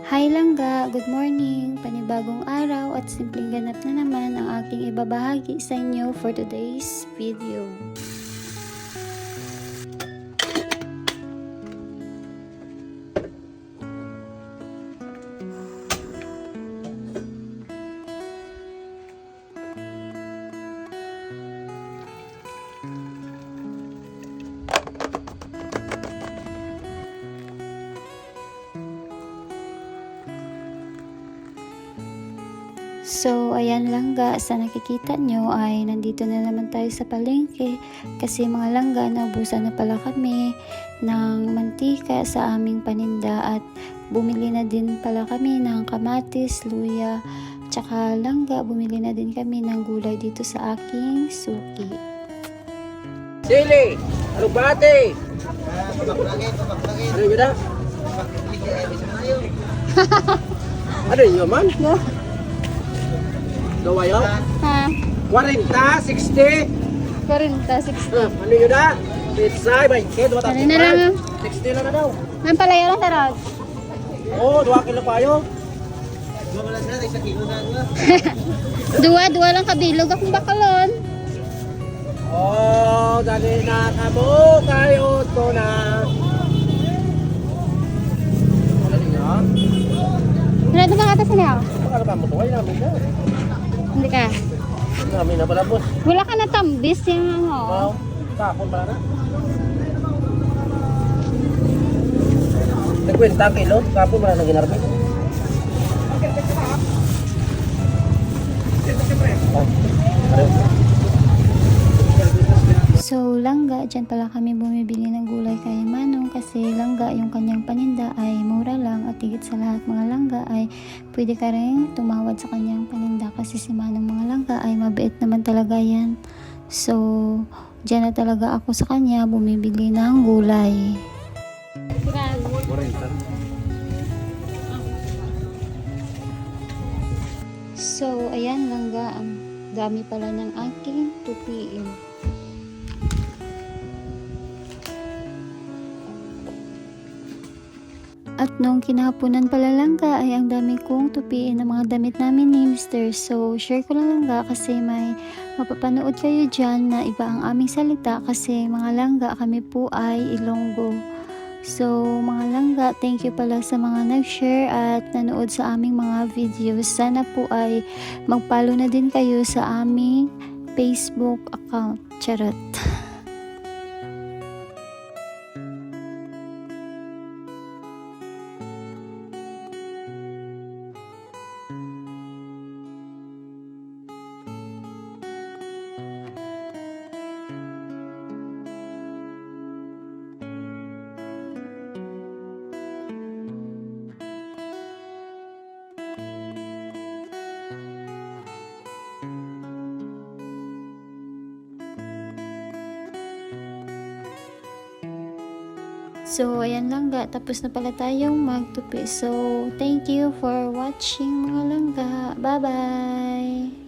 Hi Langga, good morning! Panibagong araw at simpleng ganap na naman ang aking ibabahagi sa inyo for today's video. So, ayan langga, sa nakikita nyo ay nandito na naman tayo sa palengke kasi mga langga, naubusan na pala kami ng mantika sa aming paninda at bumili na din pala kami ng kamatis, luya, tsaka langga, bumili na din kami ng gulay dito sa aking suki. Sili, alubate. Ano yun na? Ano yun man? No? Gawa yun? Ha? 40, 60. 40, 60. Ano yun na? Pizza, may kid, Ano na lang? 60 lang na daw. Ang palaya lang tarot. Oo, 2 kilo pa yun. Dua lang kabilog akong bakalon. Oo, dali na kamo kayo to na. Ano niya? Wala ito mga atas niya? Ano ba mo to? Ay namin na. Hindi ka. Namin na pala boss. Wala ka na tambis yung ano. Wow, kapon pala na. Nagkwenta kilo, kapon pala na ginarapin. So, langga, dyan pala kami bumibili ng gulay kay Manong kasi langga, yung kanyang paninda ay mura lang at higit sa lahat mga langga ay pwede ka rin tumawad sa kanyang paninda kasi si Manong mga langga ay mabait naman talaga yan. So, dyan na talaga ako sa kanya bumibili ng gulay. So, ayan langga, ang dami pala ng aking tupiin. At nung kinahaponan pala langga ay ang dami kong tupiin ng mga damit namin ni Mr. So, share ko lang langga kasi may mapapanood kayo dyan na iba ang aming salita kasi mga langga kami po ay Ilonggo. So, mga langga, thank you pala sa mga nag-share at nanood sa aming mga videos. Sana po ay mag-follow na din kayo sa aming Facebook account. Charot! So, ayan langga. Tapos na pala tayong magtupi. So, thank you for watching mga langga. Bye-bye!